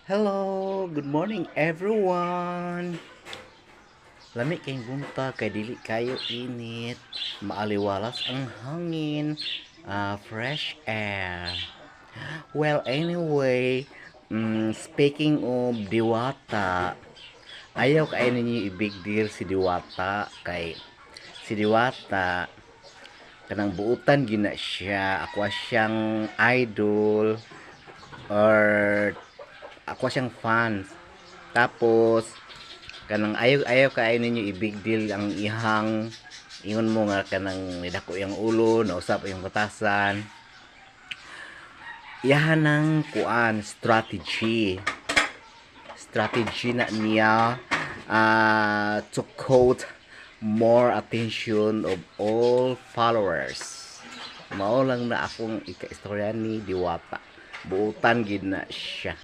Hello, good morning everyone. Lami kayong bunta kay dili kayo init, maaliwalas ang hangin, fresh air. Well, anyway, speaking of Diwata, ayaw kay ninyo i-big deal si Diwata kay si Diwata kanang buutan gina siya, ako siyang idol or ako siyang fans. Tapos kanang ayaw kaayo ninyo i-big deal ang ihang ingon mo nga kanang nidako yang ulo na usap yung batasan. Iyahan ng kuan strategy na niya to quote more attention of all followers. Mao lang na akong ika-istorya ni Diwata. Buutan gid na siya.